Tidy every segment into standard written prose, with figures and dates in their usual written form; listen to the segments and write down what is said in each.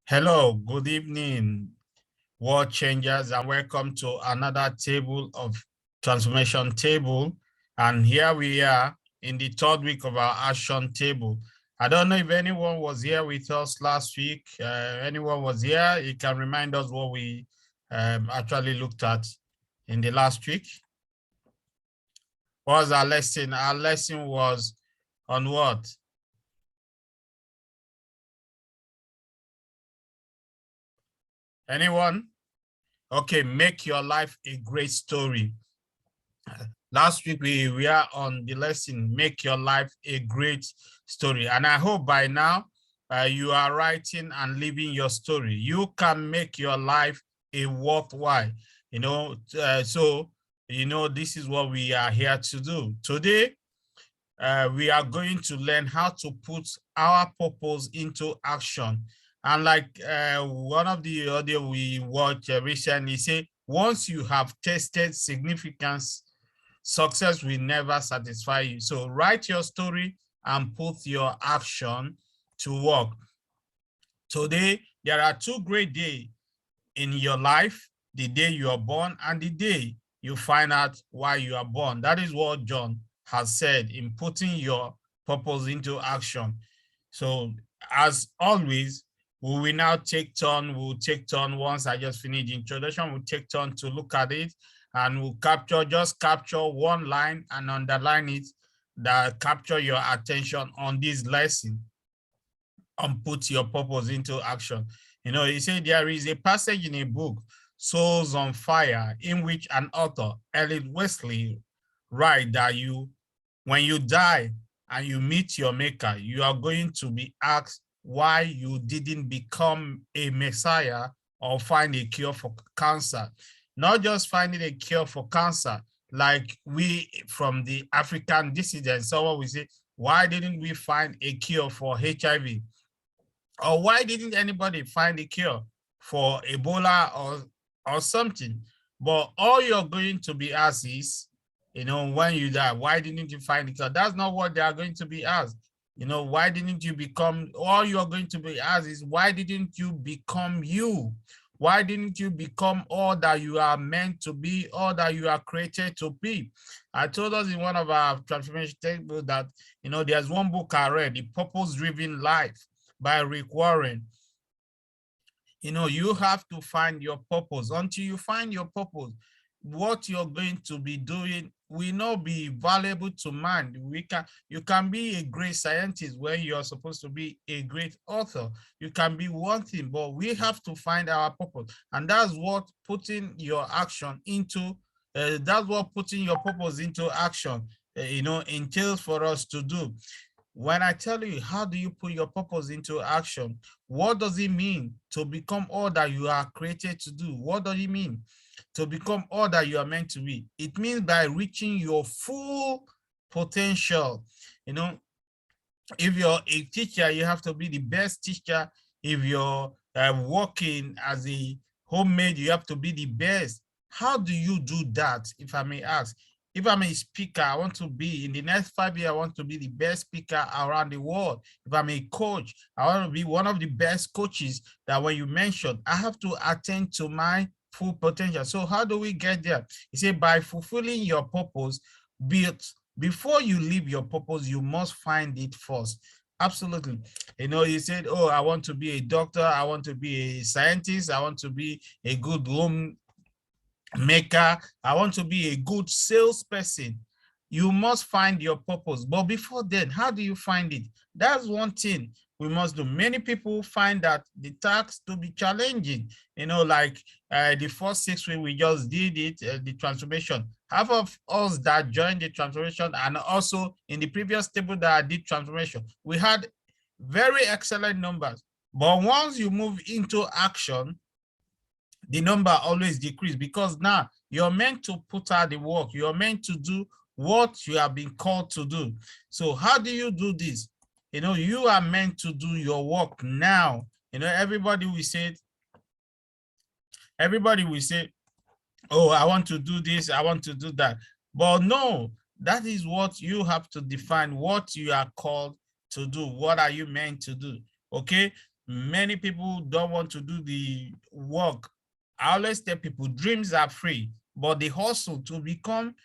Hello, good evening, world changers, and welcome to another table of transformation table. And here we are in the third week of our action table. I don't know if anyone was here with us last week. Anyone was here, you can remind us what we actually looked at in the last week. What was our lesson? Our lesson was on what? Anyone? Okay, make your life a great story. Last week, we are on the lesson, make your life a great story. And I hope by now you are writing and living your story. You can make your life a worthwhile, this is what we are here to do. Today, we are going to learn how to put our purpose into action. And like one of the audio we watched recently say, once you have tasted significance, success will never satisfy you. So write your story and put your action to work. Today, there are two great days in your life, the day you are born and the day you find out why you are born. That is what John has said in putting your purpose into action. So as always, we will now take turn. We'll take turn once I just finish the introduction. We'll take turn to look at it and we'll just capture one line and underline it that capture your attention on this lesson and put your purpose into action. You know, he said there is a passage in a book, Souls on Fire, in which an author, Elliot Wesley, writes that when you die and you meet your maker, you are going to be asked why you didn't become a messiah or find a cure for cancer. Not just finding a cure for cancer, like we from the African dissidents, someone will say, why didn't we find a cure for HIV? Or why didn't anybody find a cure for Ebola or something? But all you're going to be asked is, when you die, why didn't you find a cure? That's not what they are going to be asked. Why didn't you become, all you're going to be asked is, why didn't you become you? Why didn't you become all that you are meant to be, all that you are created to be? I told us in one of our transformation tables that, there's one book I read, The Purpose-Driven Life by Rick Warren. You have to find your purpose. Until you find your purpose, what you're going to be doing will not be valuable to man. You can be a great scientist when you're supposed to be a great author. You can be one thing, but we have to find our purpose. And that's what putting your action into, that's what putting your purpose into action, entails for us to do. When I tell you, how do you put your purpose into action? What does it mean to become all that you are created to do? What does it mean to become all that you are meant to be? It means by reaching your full potential. If you're a teacher, you have to be the best teacher. If you're working as a homemaid, you have to be the best. How do you do that, if I may ask? If I'm a speaker, I want to be, in the next 5 years, I want to be the best speaker around the world. If I'm a coach, I want to be one of the best coaches that when you mentioned, I have to attend to my full potential. So how do we get there? He said, by fulfilling your purpose, before you leave your purpose, you must find it first. Absolutely. You said, oh, I want to be a doctor. I want to be a scientist. I want to be a good home maker. I want to be a good salesperson. You must find your purpose. But before then, how do you find it? That's one thing we must do. Many people find that the task to be challenging. Like the first 6 weeks we just did it, the transformation. Half of us that joined the transformation, and also in the previous table that I did transformation, we had very excellent numbers. But once you move into action, the number always decrease, because now you're meant to put out the work. You're meant to do what you have been called to do. So how do you do this? You are meant to do your work now. Everybody will say, oh, I want to do this, I want to do that. But no, that is what you have to define, what you are called to do. What are you meant to do? Okay. Many people don't want to do the work. I always tell people dreams are free, but the hustle to become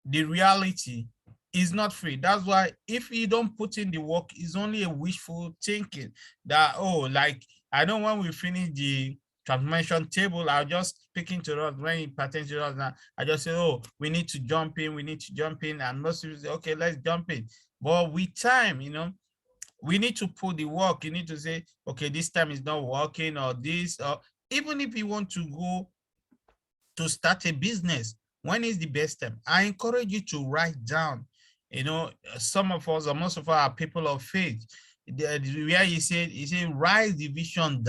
the reality is not free. That's why if you don't put in the work, it's only a wishful thinking that, oh, like I know when we finish the transformation table, I'll just speaking to us when it pertains to us now. I just say, oh, we need to jump in, we need to jump in. And most people say, okay, let's jump in. But with time, we need to put the work. You need to say, okay, this time is not working, or this, or even if you want to go to start a business, when is the best time? I encourage you to write down. Some of us, or most of us, are people of faith. Where he said, write the vision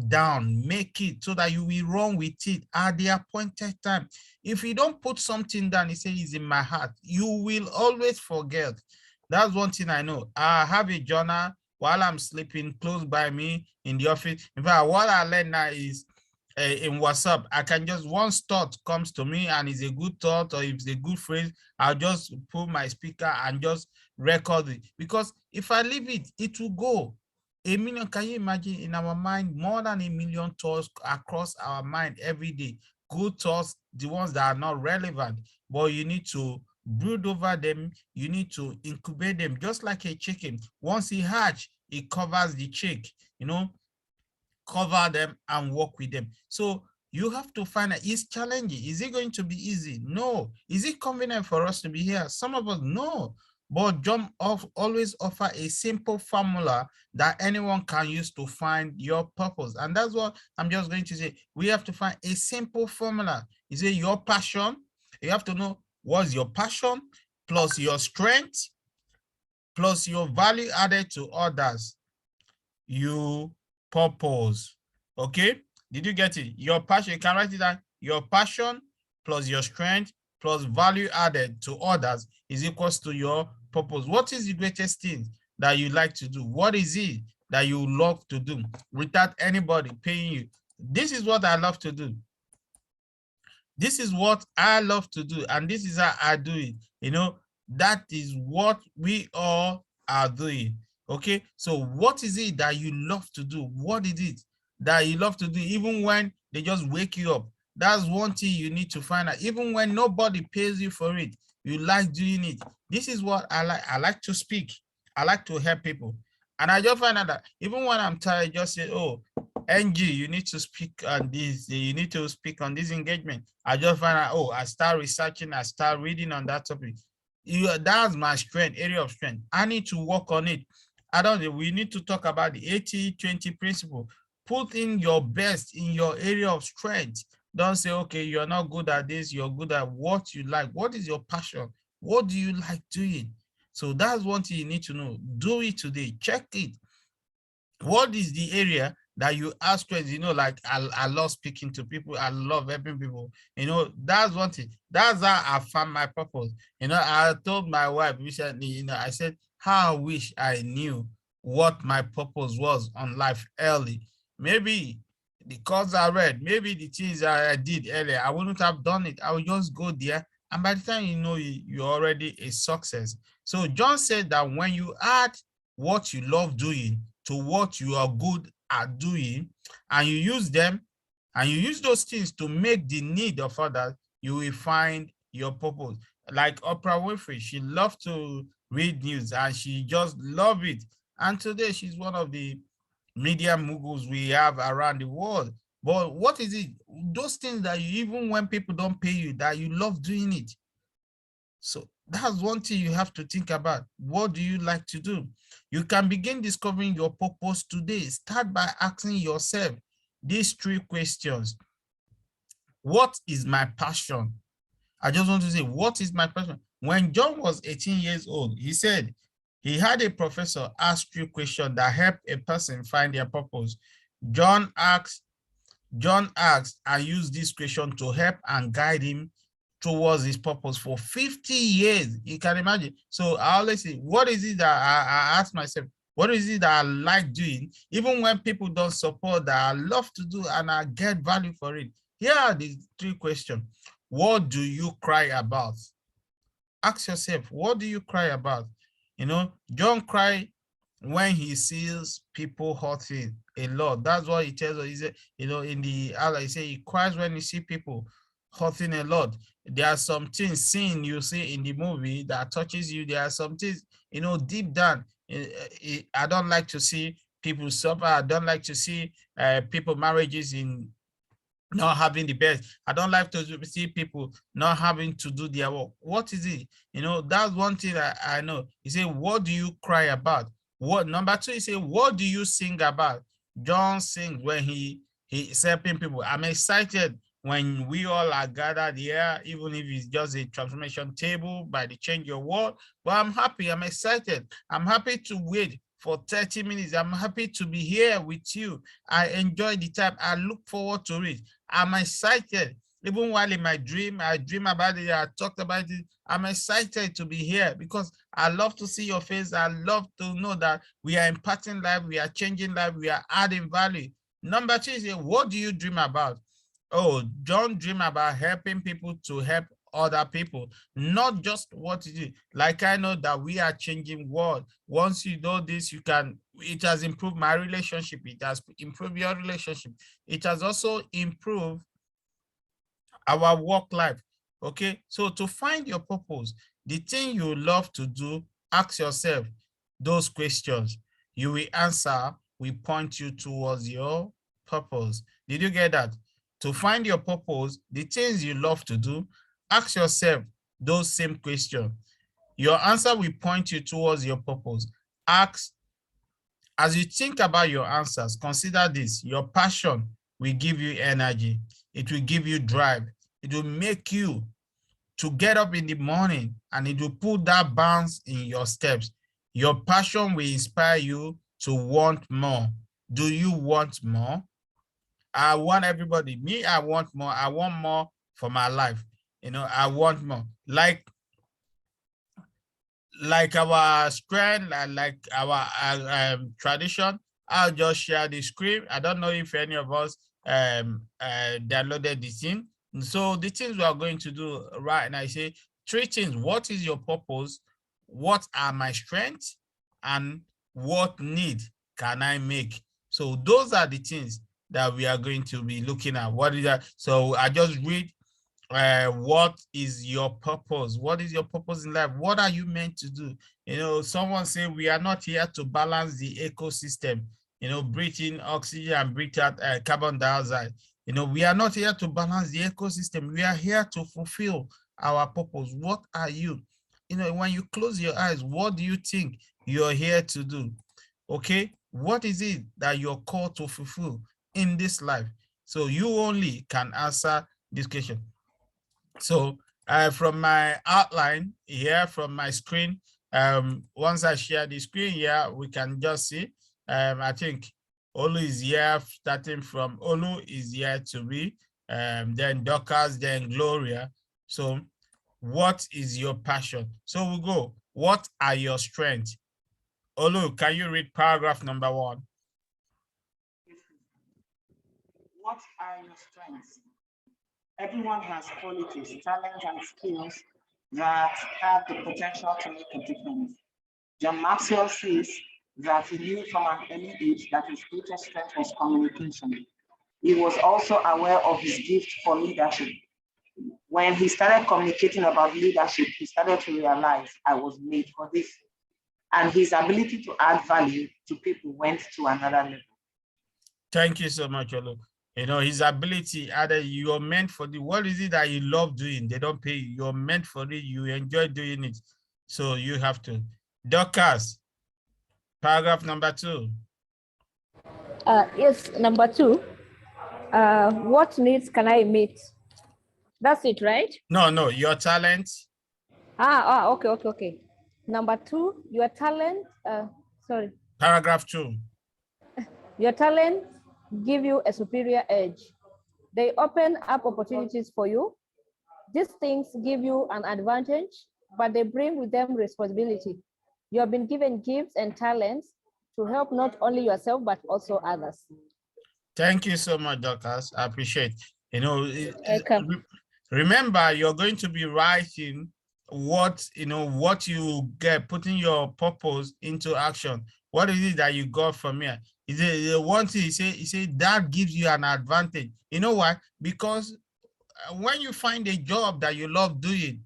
down, make it so that you will run with it at the appointed time. If you don't put something down, he said, it's in my heart, you will always forget. That's one thing I know. I have a journal while I'm sleeping close by me in the office. In fact, what I learned now is in WhatsApp, I can just, once thought comes to me and it's a good thought or if it's a good phrase, I'll just put my speaker and just record it. Because if I leave it, it will go. A million, can you imagine, in our mind, more than a million thoughts across our mind every day? Good thoughts, the ones that are not relevant, but you need to brood over them. You need to incubate them, just like a chicken. Once it hatch, it covers the chick, cover them and work with them. So you have to find out, is challenging. Is it going to be easy? No. Is it convenient for us to be here? Some of us, no. But jump off always offer a simple formula that anyone can use to find your purpose. And that's what I'm just going to say. We have to find a simple formula. Is it your passion? You have to know what's your passion plus your strength plus your value added to others. You purpose. Okay, did you get it? Your passion, you can write it down. Your passion plus your strength plus value added to others is equals to your purpose. What is the greatest thing that you like to do? What is it that you love to do without anybody paying you? This is what I love to do. This is what I love to do, and this is how I do it. That is what we all are doing. Okay, so what is it that you love to do? What is it that you love to do, even when they just wake you up? That's one thing you need to find out. Even when nobody pays you for it, you like doing it. This is what I like. I like to speak. I like to help people. And I just find out that even when I'm tired, I just say, oh, NG, you need to speak on this. You need to speak on this engagement. I just find out, oh, I start researching, I start reading on that topic. That's my strength, area of strength. I need to work on it. We need to talk about the 80-20 principle. Put in your best in your area of strength. Don't say, okay, you're not good at this, you're good at what you like. What is your passion? What do you like doing? So that's one thing you need to know. Do it today. Check it. What is the area that you have strength? Like I love speaking to people. I love helping people. That's one thing. That's how I found my purpose. I told my wife recently, I said, how I wish I knew what my purpose was on life early. Maybe the course I read, maybe the things I did earlier, I wouldn't have done it. I would just go there. And by the time you're already a success. So John said that when you add what you love doing to what you are good at doing, and you use them, and you use those things to make the need of others, you will find your purpose. Like Oprah Winfrey, she loved to read news and she just loved it. And today she's one of the media moguls we have around the world. But what is it? Those things that even when people don't pay you, that you love doing it. So that's one thing you have to think about. What do you like to do? You can begin discovering your purpose today. Start by asking yourself these 3 questions. What is my passion? I just want to say, what is my passion? When John was 18 years old, he said he had a professor ask 3 questions that help a person find their purpose. John asked and used this question to help and guide him towards his purpose for 50 years. You can imagine. So I always say, what is it that I ask myself, what is it that I like doing? Even when people don't support that, I love to do and I get value for it. Here are the 3 questions. What do you cry about? Ask yourself, what do you cry about? John cried when he sees people hurting a lot. That's what he tells us. He said, in the Allah, he said he cries when you see people hurting a lot. There are some things seen you see in the movie that touches you. There are some things, deep down. I don't like to see people suffer. I don't like to see people marriages in not having the best. I don't like to see people not having to do their work. What is it? That's one thing I know. He said, what do you cry about? What number two, he said, what do you sing about? John sings when he's helping people. I'm excited when we all are gathered here, even if it's just a transformation table by the change your world. But I'm happy, I'm excited. I'm happy to wait for 30 minutes. I'm happy to be here with you. I enjoy the time. I look forward to it. I'm excited. Even while in my dream, I dream about it, I talked about it. I'm excited to be here because I love to see your face. I love to know that we are impacting life, we are changing life, we are adding value. Number two is, what do you dream about? Oh, don't dream about helping people to help other people, not just what it is. Like, I know that we are changing world. Once you know this, it has improved my relationship. It has improved your relationship. It has also improved our work life. Okay, so to find your purpose, the thing you love to do, ask yourself those questions. You will answer, we point you towards your purpose. Did you get that? To find your purpose, the things you love to do, ask yourself those same questions. Your answer will point you towards your purpose. Ask, as you think about your answers, consider this: your passion will give you energy. It will give you drive. It will make you to get up in the morning, and it will put that bounce in your steps. Your passion will inspire you to want more. Do you want more? I want everybody. Me, I want more. I want more for my life. I want more. Like our strength and like our tradition, I'll just share the screen. I don't know if any of us downloaded the thing. So the things we are going to do right now, I say three things. What is your purpose? What are my strengths? And what need can I make? So those are the things that we are going to be looking at. What is that? So I just read what is your purpose? What is your purpose in life? What are you meant to do? Someone say we are not here to balance the ecosystem, breathe in oxygen and breathe out carbon dioxide. We are not here to balance the ecosystem. We are here to fulfill our purpose. What are you? When you close your eyes, what do you think you're here to do? Okay, what is it that you're called to fulfill in this life? So you only can answer this question. So from my outline here, from my screen, once I share the screen here, we can just see, I think Olu is here, starting from Olu is here to be, then Dorcas, then Gloria. So what is your passion? So we'll go, what are your strengths? Olu, can you read paragraph number 1? What are your strengths? Everyone has qualities, talents, and skills that have the potential to make a difference. John Maxwell says that he knew from an early age that his greatest strength was communication. He was also aware of his gift for leadership. When he started communicating about leadership, he started to realize I was made for this. And his ability to add value to people went to another level. Thank you so much, Olu. His ability, either you're meant for the, what is it that you love doing? They don't pay you. You're meant for it. You enjoy doing it. So you have to. Dorcas, paragraph number 2. Yes, number 2. What needs can I meet? That's it, right? No, your talent. Okay. Number 2, your talent, sorry. Paragraph 2. Your talent give you a superior edge. They open up opportunities for you. These things give you an advantage, but they bring with them responsibility. You have been given gifts and talents to help not only yourself, but also others. Thank you so much, Dorcas. I appreciate. Remember, you're going to be writing what you get, putting your purpose into action. What is it that you got from here? Is it the one thing he said that gives you an advantage? You know why? Because when you find a job that you love doing,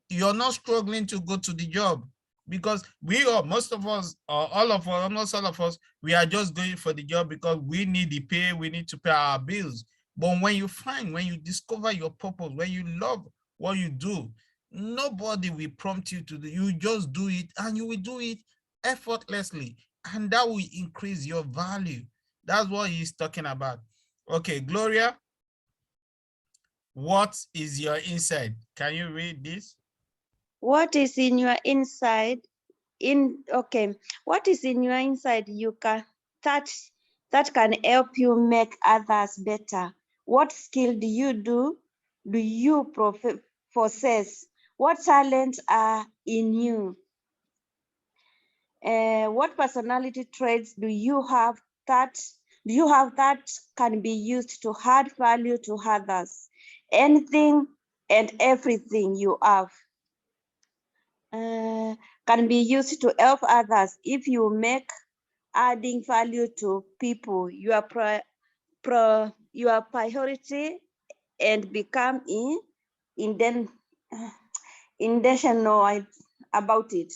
you're not struggling to go to the job, because we are, most of us, or all of us, almost all of us, we are just going for the job because we need the pay, we need to pay our bills. But when you discover your purpose, when you love what you do, nobody will prompt you to do. You just do it, and you will do it effortlessly, and that will increase your value. That's what he's talking about. Okay, Gloria, what is your inside? Can you read this? What is in your inside? What is in your inside you can that can help you make others better? What skill do you possess? What talents are in you? What personality traits do you have that can be used to add value to others? Anything and everything you have can be used to help others. If you make adding value to people your priority and become intentional about it.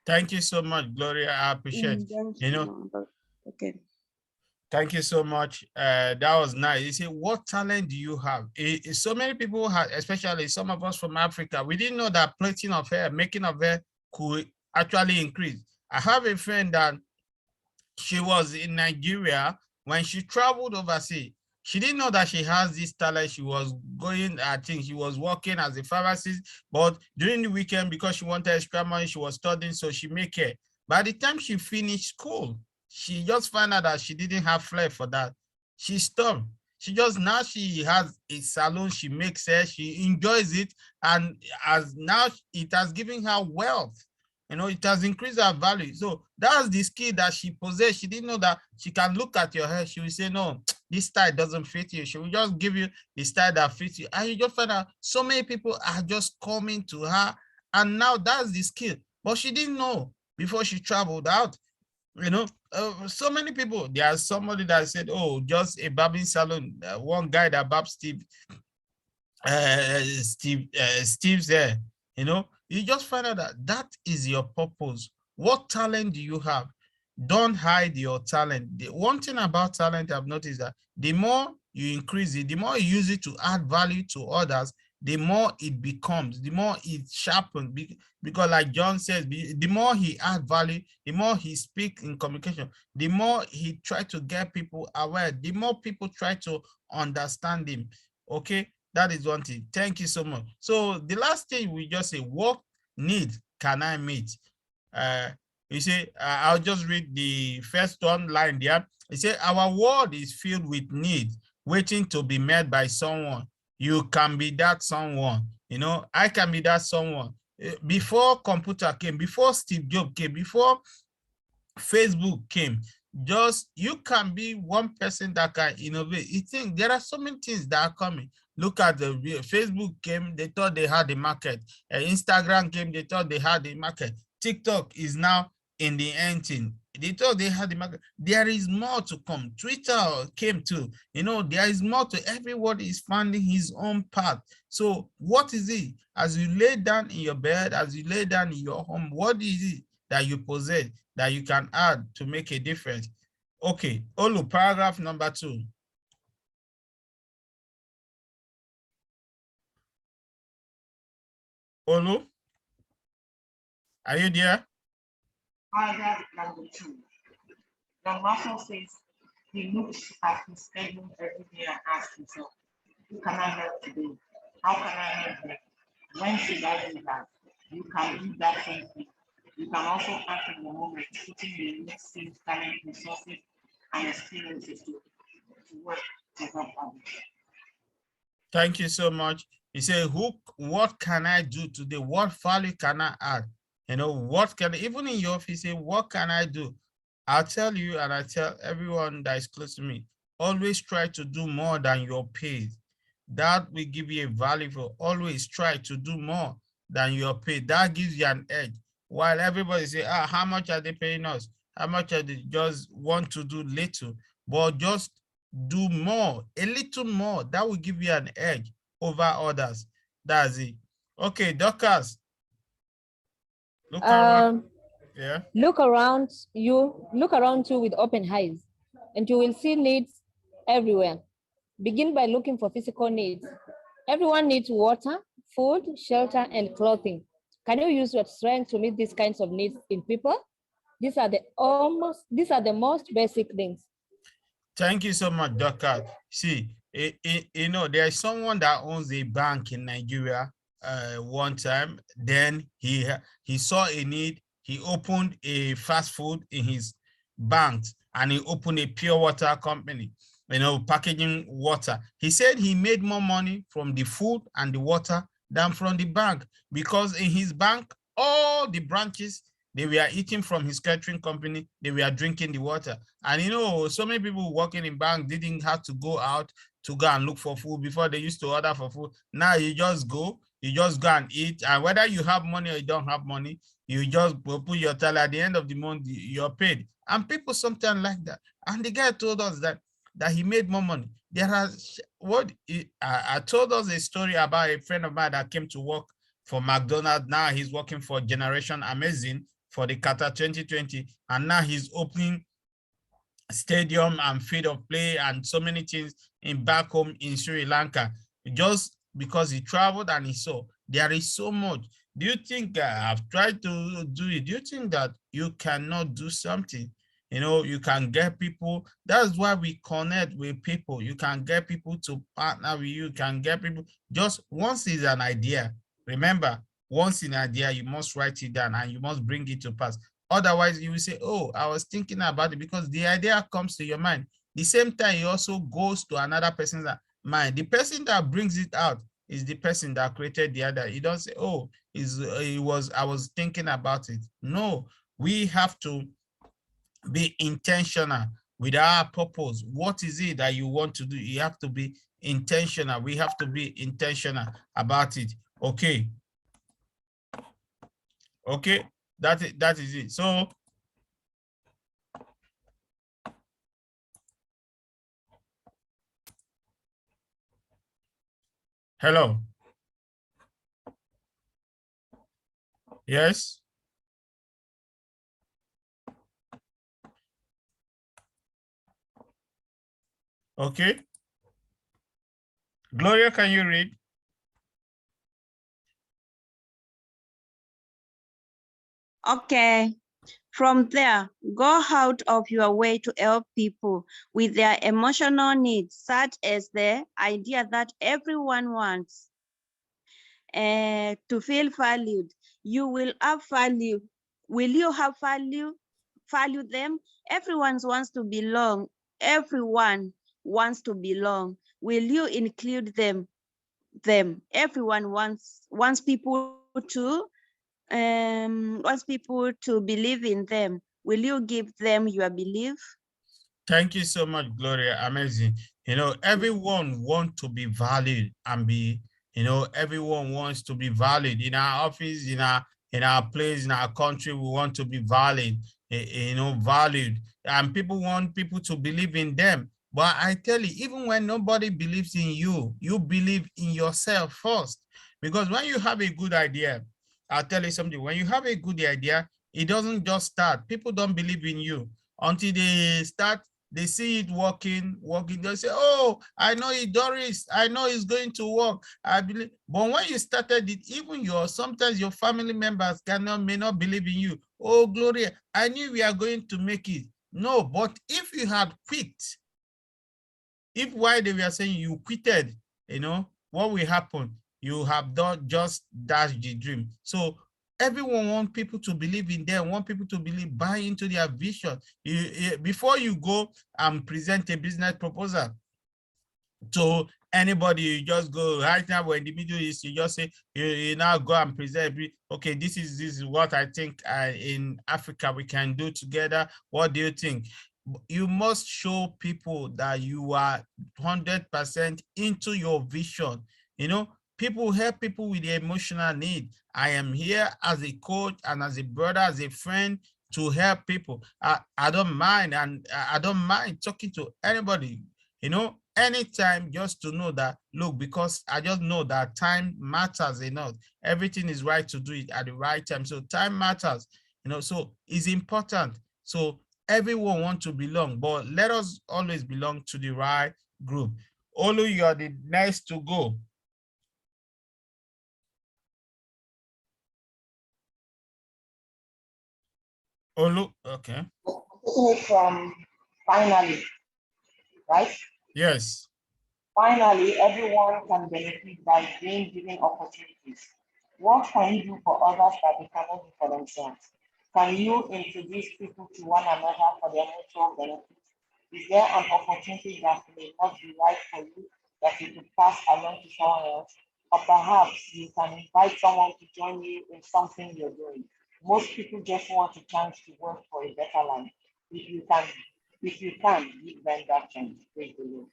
Thank you so much, Gloria. I appreciate it. Okay. Thank you so much. That was nice. You see, what talent do you have? So many people have, especially some of us from Africa, we didn't know that plaiting of hair, making of hair could actually increase. I have a friend that she was in Nigeria. When she traveled overseas, she didn't know that she has this talent. She was going, I think she was working as a pharmacist, but during the weekend, because she wanted extra money, she was studying, so she made hair. By the time she finished school, she just found out that she didn't have flair for that. She stopped. Now she has a salon, she makes hair, she enjoys it, and as now it has given her wealth. It has increased her value. So that's the skill that she possessed. She didn't know that she can look at your hair. She will say, no, this style doesn't fit you. She will just give you the style that fits you. And you just find out so many people are just coming to her. And now that's the skill. But she didn't know before she traveled out. So many people. There's somebody that said, oh, just a barbing salon. One guy that barbed Steve's hair, you just find out that that is your purpose. What talent do you have? Don't hide your talent. The one thing about talent I've noticed that the more you increase it, the more you use it to add value to others, the more it becomes, the more it sharpens. Because like John says, the more he add value, the more he speaks in communication, the more he try to get people aware, the more people try to understand him. Okay, that is one thing. Thank you so much. So the last thing we just say, what need can I meet? You see, I'll just read the first one line there. It says, our world is filled with need, waiting to be met by someone. You can be that someone. I can be that someone. Before computer came, before Steve Jobs came, before Facebook came, just you can be one person that can innovate. You think there are so many things that are coming. Look at the Facebook came, they thought they had the market. Instagram came, they thought they had the market. TikTok is now in the ending. They thought they had the market. There is more to come. Twitter came too. There is more to everyone is finding his own path. So what is it? As you lay down in your bed, as you lay down in your home, what is it that you possess that you can add to make a difference? Okay, Olu, paragraph number 2. Olu, are you there? Paragraph number 2. John Maxwell says he looks at his schedule every day and asks himself, who can I help today? How can I help them? When should I do that? You can do that same thing. You can also act in the moment, putting the unique skills, talent, resources, and experiences to work to help others. Thank you so much. He said, what can I do today? What value can I add? Even in your office, say, what can I do? I'll tell you, and I tell everyone that is close to me, always try to do more than your pay. That will give you a value for always try to do more than your pay. That gives you an edge. While everybody say, how much are they paying us? how much are they just want to do little, but just do more, a little more. That will give you an edge over others. That's it. Okay, Dorcas, look around. Yeah. Look around you with open eyes, and you will see needs everywhere. Begin by looking for physical needs. Everyone needs water, food, shelter, and clothing. Can you use your strength to meet these kinds of needs in people? These are the most basic things. Thank you so much, Dorcas. See, you know, there's someone that owns a bank in Nigeria one time. Then he saw a need. He opened a fast food in his bank, and he opened a pure water company, you know, packaging water. He said he made more money from the food and the water than from the bank, because in his bank, all the branches, they were eating from his catering company, they were drinking the water. And you know, so many people working in bank didn't have to go out to go and look for food. Before, they used to order for food. Now you just go and eat. And whether you have money or you don't have money, you just put your tally. At the end of the month, you're paid. And people sometimes like that. And the guy told us that he made more money. There are I told us a story about a friend of mine that came to work for McDonald's. Now he's working for Generation Amazing for the Qatar 2020, and now he's opening stadium and field of play and so many things in back home in Sri Lanka, just because he traveled and he saw there is so much. Do you think I've tried to do it? Do you think that you cannot do something? You know, you can get people. That's why we connect with people. You can get people to partner with you. You can get people. Just once is an idea. Remember, once in an idea, you must write it down and you must bring it to pass. Otherwise, you will say, oh, I was thinking about it, because the idea comes to your mind. The same time, it also goes to another person's mind. The person that brings it out is the person that created the other. You don't say, oh, I was thinking about it. No, we have to be intentional with our purpose. What is it that you want to do? You have to be intentional. We have to be intentional about it. Okay. Okay, that is it. So hello. Yes. Okay. Gloria, can you read? Okay. From there, go out of your way to help people with their emotional needs, such as the idea that everyone wants to feel valued. You will have value. Will you have value? Value them? Everyone wants to belong. Everyone wants to belong. Will you include them? Everyone wants people to believe in them. Will you give them your belief? Thank you so much, Gloria. Amazing. You know, everyone wants to be valued and be, you know, everyone wants to be valued in our office, in our place, in our country. We want to be valued, you know, valued, and people want people to believe in them. But I tell you, even when nobody believes in you, you believe in yourself first. Because when you have a good idea, I'll tell you something, when you have a good idea, it doesn't just start. People don't believe in you until they start. They see it working. They say, oh, I know it, Doris. I know it's going to work. I believe. But when you started it, even sometimes your family members may not believe in you. Oh, Gloria, I knew we are going to make it. No, but if you had quit, if while they were saying you quitted, you know, what will happen? You have done just dash the dream. So everyone wants people to believe in them, want people to buy into their vision. Before you go and present a business proposal to anybody, you just go right now. We're in the Middle East, you just say, you now go and present, okay, this is what I think in Africa we can do together. What do you think? You must show people that you are 100% into your vision. You know, people help people with the emotional need. I am here as a coach and as a brother, as a friend, to help people. I don't mind, and I don't mind talking to anybody, you know, anytime, just to know that, look, because I just know that time matters enough. Everything is right to do it at the right time. So time matters, you know, so it's important. So everyone wants to belong, but let us always belong to the right group. Olu, you are the next to go. Olu, okay. Taking it from finally, right? Yes. Finally, everyone can benefit by being given opportunities. What can you do for others that they cannot do for themselves? Can you introduce people to one another for their mutual benefit? Is there an opportunity that may not be right for you that you could pass along to someone else? Or perhaps you can invite someone to join you in something you're doing. Most people just want a chance to work for a better life. If you can, give them that chance. Praise the Lord.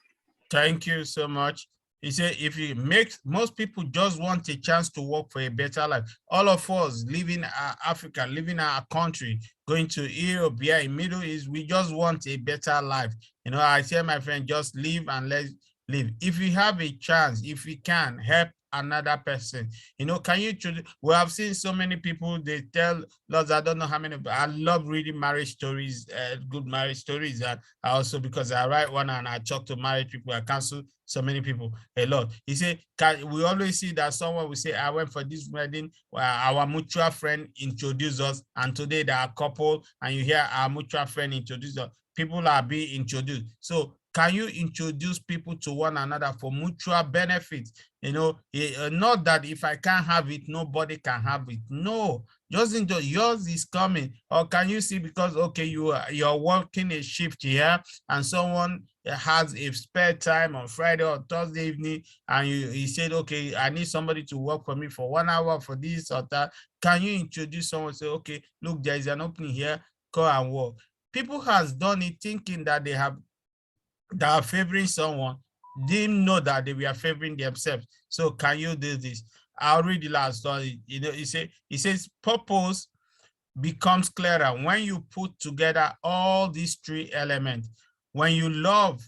Thank you so much. He said, if you make, most people just want a chance to work for a better life. All of us living Africa, living our country, going to Europe, yeah, in Middle East, we just want a better life. You know, I tell my friend, just live and let's live. If you have a chance, if you can help another person, you know, can you, we have seen so many people, they tell us, I don't know how many, but I love reading marriage stories, good marriage stories. And I also, because I write one and I talk to married people, I counsel so many people a lot. He said, we always see that someone will say, I went for this wedding, our mutual friend introduced us, and today they are a couple, and you hear our mutual friend introduced us. People are being introduced. So can you introduce people to one another for mutual benefit? You know, not that if I can't have it, nobody can have it. No, just enjoy. Yours is coming. Or can you see, because okay, you're working a shift here, and someone has a spare time on Friday or Thursday evening, and you said, okay, I need somebody to work for me for 1 hour for this or that. Can you introduce someone, say, okay, look, there is an opening here, go and work. People has done it thinking that they are favoring someone, didn't know that they were favoring themselves. So can you do this? I'll read the last story. You know, it says purpose becomes clearer when you put together all these three elements. When you love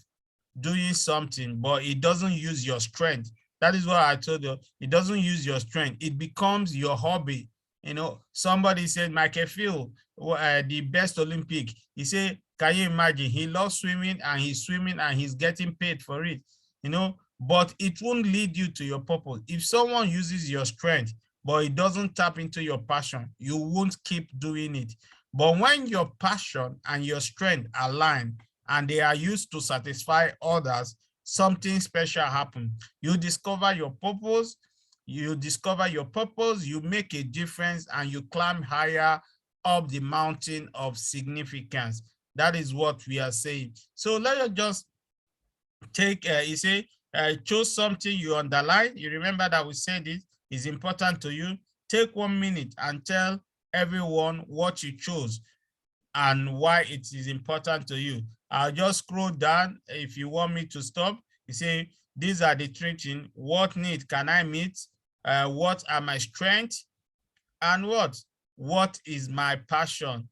doing something, but it doesn't use your strength. That is what I told you. It doesn't use your strength. It becomes your hobby. You know, somebody said, Michael Field, the best Olympic. He said, can you imagine? He loves swimming and he's swimming and he's getting paid for it, you know, but it won't lead you to your purpose. If someone uses your strength, but it doesn't tap into your passion, you won't keep doing it. But when your passion and your strength align, and they are used to satisfy others, something special happens. You discover your purpose, you make a difference, and you climb higher up the mountain of significance. That is what we are saying. So let us just take, you say, choose something you underline. You remember that we said it is important to you. Take 1 minute and tell everyone what you chose and why it is important to you. I'll just scroll down. If you want me to stop, you say, these are the three things. What need can I meet? What are my strengths? And what is my passion?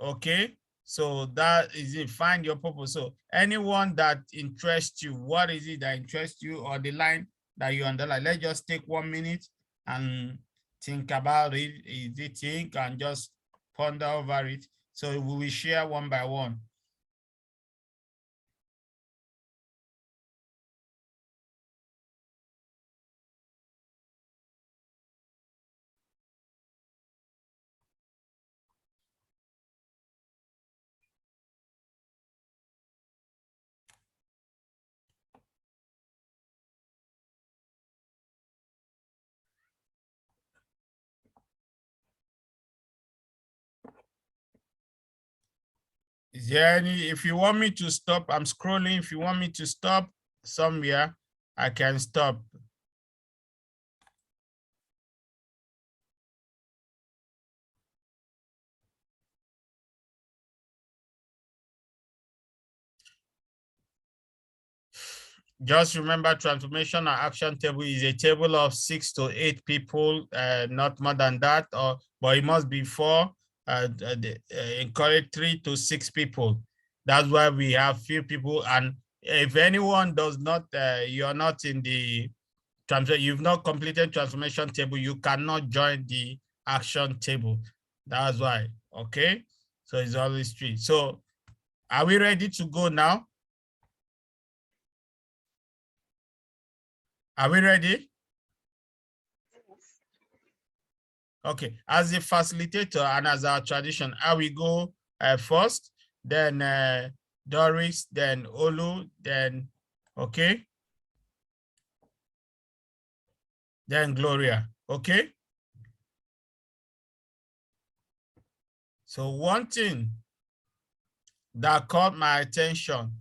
Okay, so that is it. Find your purpose. So anyone that interests you, what is it that interests you, or the line that you underline? Let's just take 1 minute and think about it. Is it think and just ponder over it. So we will share one by one. Is there any, if you want me to stop, I'm scrolling. If you want me to stop somewhere, I can stop. Just remember, transformation and action table is a table of 6 to 8 people, not more than that, but it must be 4. encourage 3 to 6 people. That's why we have few people. And if anyone does not, you're not in the you've not completed transformation table, you cannot join the action table. That's why. Okay. So it's always 3. So are we ready to go now? Are we ready? Okay, as a facilitator and as our tradition, I will go first, then Doris, then Olu, then, okay, then Gloria, okay? So one thing that caught my attention,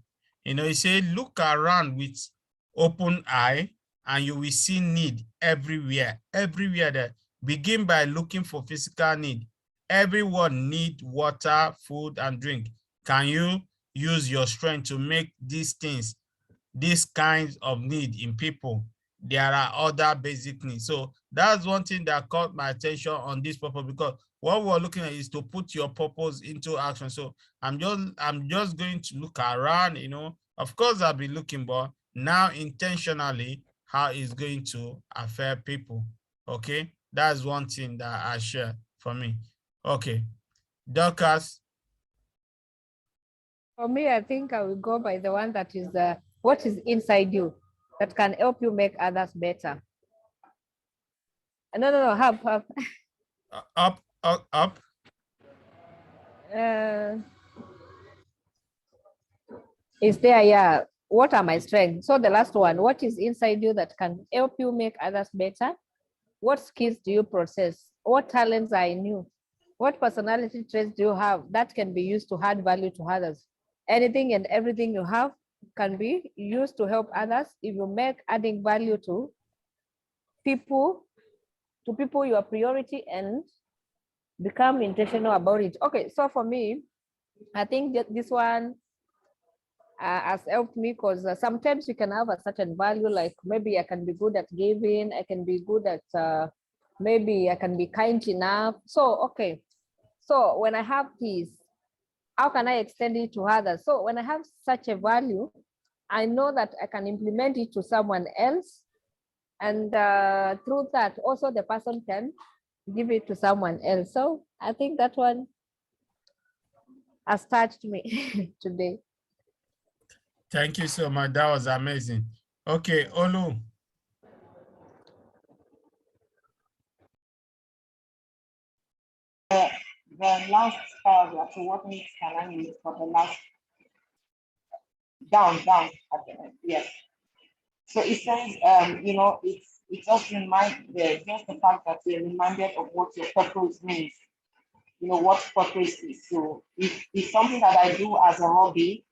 you say, look around with open eye and you will see need everywhere, there. Begin by looking for physical need. Everyone need water, food, and drink. Can you use your strength to make these things, these kinds of need in people? There are other basic needs. So that's one thing that caught my attention on this purpose, because what we're looking at is to put your purpose into action. So I'm just going to look around, of course I'll be looking, but now intentionally how it's going to affect people. Okay, that's one thing that I share for me. Okay, Dorcas. For me, I think I will go by the one that is what is inside you that can help you make others better. No, up. Up. Is there, yeah. What are my strengths? So the last one, what is inside you that can help you make others better? What skills do you possess? What talents are in you? What personality traits do you have that can be used to add value to others? Anything and everything you have can be used to help others. If you make adding value to people your priority and become intentional about it. Okay, so for me, I think that this one has helped me because sometimes you can have a certain value, like maybe I can be good at giving, I can be good at maybe I can be kind enough. So, okay. So when I have this, how can I extend it to others? So when I have such a value, I know that I can implement it to someone else. And through that, also the person can give it to someone else. So I think that one has touched me today. Thank you so much. That was amazing. Okay, Olu. The last paragraph, so what needs can I use for the last down at the end? Yes. So it says, it's just just the fact that you're reminded of what your purpose means. What purpose is. So if it's something that I do as a hobby,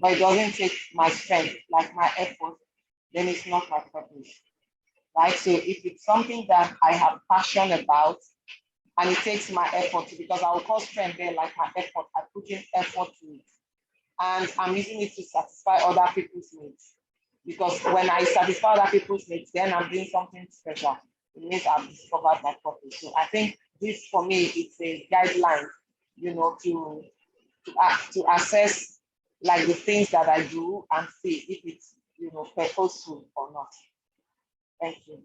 but it doesn't take my strength, like my effort, then it's not my purpose, right? So if it's something that I have passion about, and it takes my effort, because I will call strength there like my effort, I put in effort to it, and I'm using it to satisfy other people's needs. Because when I satisfy other people's needs, then I'm doing something special. It means I've discovered my purpose. So I think this, for me, it's a guideline, to assess like the things that I do and see if it's purposeful or not. Thank you.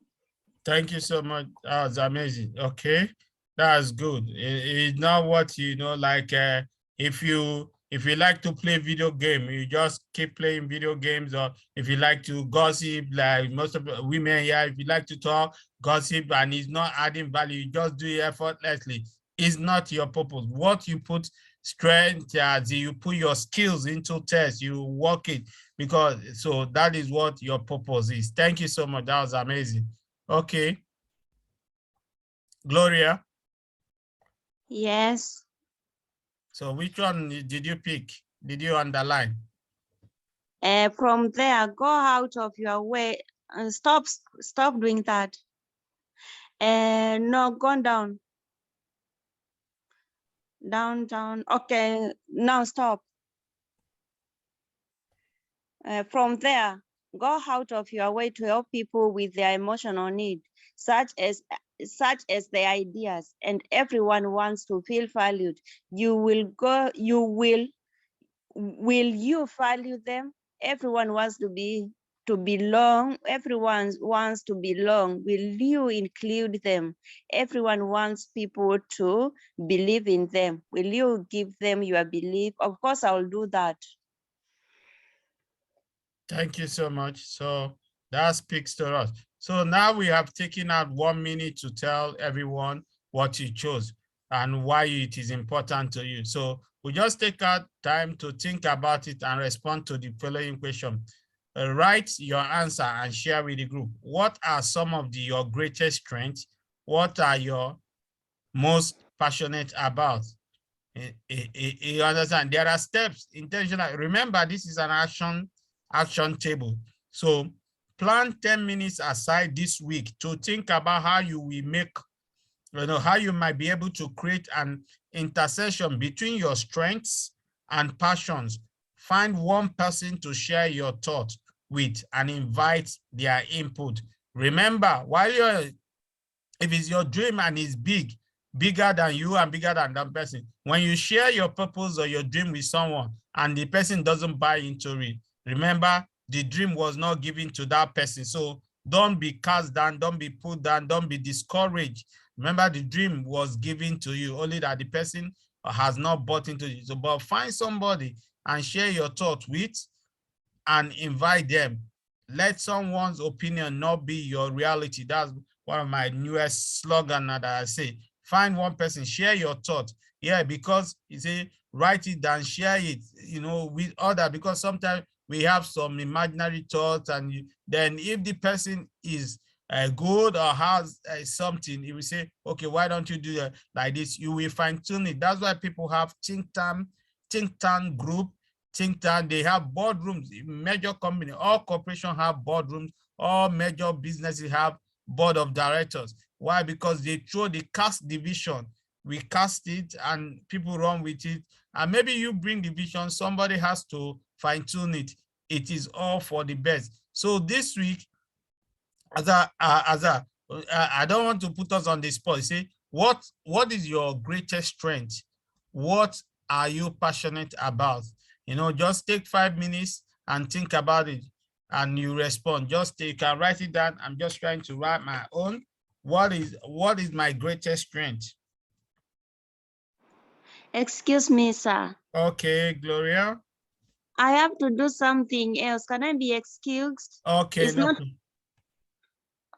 Thank you so much. That was amazing. Okay, that's good. It's not what like if you like to play video game, you just keep playing video games, or if you like to gossip, like most of the women here, if you like to talk, gossip, and it's not adding value, you just do it effortlessly. It's not your purpose. What you put strength, you put your skills into test, you work it, because so that is what your purpose is. Thank you so much. That was amazing. Okay. Gloria. Yes. So which one did you pick? Did you underline? From there, go out of your way and stop doing that. No, go down. Down. Okay, now stop. From there, go out of your way to help people with their emotional need, such as such as the ideas, and everyone wants to feel valued. Will you value them? Everyone wants to belong. Everyone wants to belong. Will you include them? Everyone wants people to believe in them. Will you give them your belief? Of course, I'll do that. Thank you so much. So that speaks to us. So now we have taken out 1 minute to tell everyone what you chose and why it is important to you. So we just take out time to think about it and respond to the following question. Write your answer and share with the group. What are some of your greatest strengths? What are your most passionate about? You understand? There are steps, intentional. Remember, this is an action table. So plan 10 minutes aside this week to think about how you will make, how you might be able to create an intersection between your strengths and passions. Find one person to share your thoughts with and invite their input. Remember, if it's your dream and it's bigger than you and bigger than that person, when you share your purpose or your dream with someone and the person doesn't buy into it, remember, the dream was not given to that person. So don't be cast down, don't be put down, don't be discouraged. Remember, the dream was given to you, only that the person has not bought into it. So, but find somebody and share your thoughts with and invite them. Let someone's opinion not be your reality. That's one of my newest slogan that I say. Find one person, share your thoughts. Yeah, because you say, write it down, share it, with others, because sometimes we have some imaginary thoughts, and then if the person is good or has something, he will say, okay, why don't you do that like this? You will fine tune it. That's why people have think tank group, they have boardrooms. Major company, all corporations have boardrooms, all major businesses have board of directors. Why? Because they throw the cast division. We cast it and people run with it. And maybe you bring the vision, somebody has to fine tune it. It is all for the best. So this week, I don't want to put us on the spot. Say, what is your greatest strength? What are you passionate about? Just take 5 minutes and think about it, and you respond. You can write it down. I'm just trying to write my own. What is my greatest strength? Excuse me, sir. Okay, Gloria. I have to do something else. Can I be excused? Okay, It's no. not...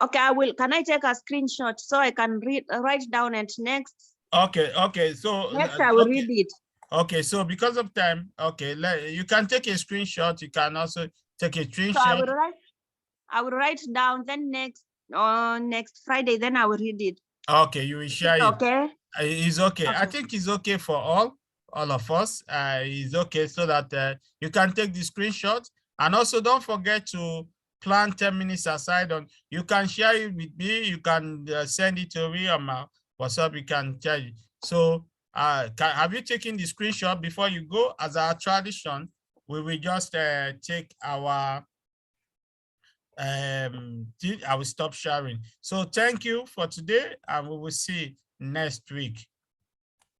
Okay, I will. Can I take a screenshot so I can write down and next? Okay. So next I will read it. Okay, so because of time, okay, you can take a screenshot. You can also take a screenshot. So I will write down. Then next Friday, then I will read it. Okay, you will share it. Okay. It's okay. I think it's okay for all of us. It's okay, so that you can take the screenshot, and also don't forget to plan 10 minutes aside. You can share it with me. You can send it to me on my WhatsApp. You can tell you. So have you taken the screenshot before you go? As our tradition, we will just take our I will stop sharing. So thank you for today, and we will see next week.